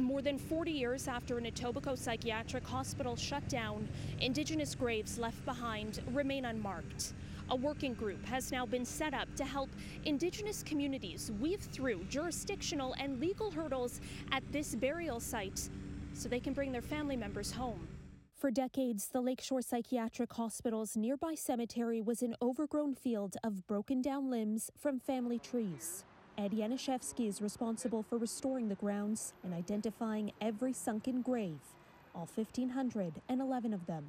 More than 40 years after an Etobicoke Psychiatric Hospital shut down, Indigenous graves left behind remain unmarked. A working group has now been set up to help Indigenous communities weave through jurisdictional and legal hurdles at this burial site so they can bring their family members home. For decades, the Lakeshore Psychiatric Hospital's nearby cemetery was an overgrown field of broken down limbs from family trees. Ed Januszewski is responsible for restoring the grounds and identifying every sunken grave, all 1,511 of them.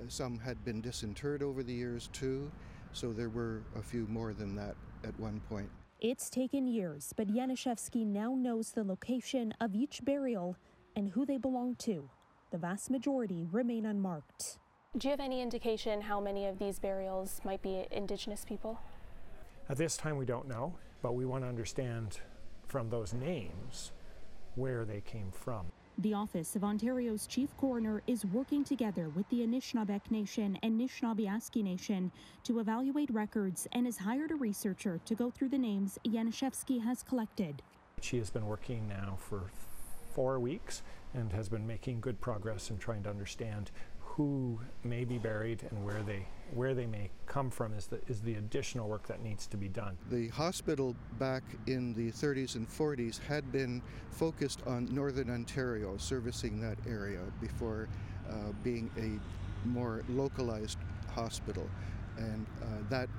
Some had been disinterred over the years too, so there were a few more than that at one point. It's taken years, but Januszewski now knows the location of each burial and who they belong to. The vast majority remain unmarked. Do you have any indication how many of these burials might be Indigenous people? At this time, we don't know, but we want to understand from those names where they came from. The Office of Ontario's Chief Coroner is working together with the Anishinaabeg Nation and Anishinaabe Nation to evaluate records and has hired a researcher to go through the names Januszewski has collected. She has been working now for 4 weeks and has been making good progress in trying to understand who may be buried and where they may come from is the additional work that needs to be done. The hospital back in the 30s and 40s had been focused on Northern Ontario, servicing that area before being a more localized hospital, and that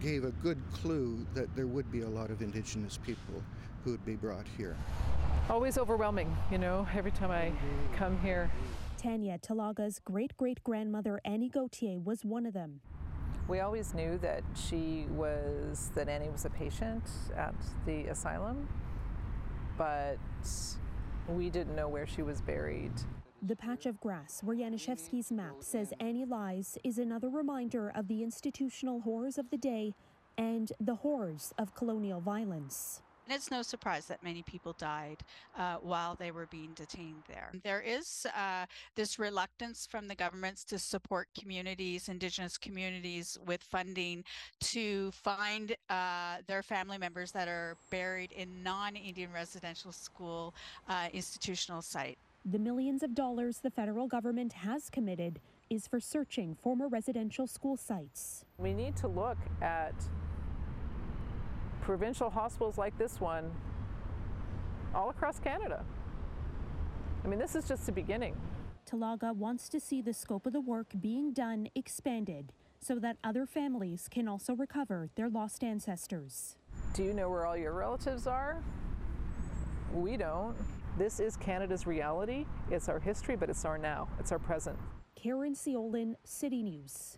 gave a good clue that there would be a lot of Indigenous people who would be brought here. Always overwhelming, every time I come here. Tanya Talaga's great-great-grandmother Annie Gauthier was one of them. We always knew that Annie was a patient at the asylum, but we didn't know where she was buried. The patch of grass where Januszewski's map says Annie lies is another reminder of the institutional horrors of the day and the horrors of colonial violence. And it's no surprise that many people died while they were being detained there. There is this reluctance from the governments to support communities, Indigenous communities, with funding to find their family members that are buried in non-Indian residential school institutional site. The millions of dollars the federal government has committed is for searching former residential school sites. We need to look at provincial hospitals like this one all across Canada. This is just the beginning. Talaga wants to see the scope of the work being done expanded so that other families can also recover their lost ancestors. Do you know where all your relatives are? We don't. This is Canada's reality. It's our history, but it's our now. It's our present. Caryn Ceolin, City News.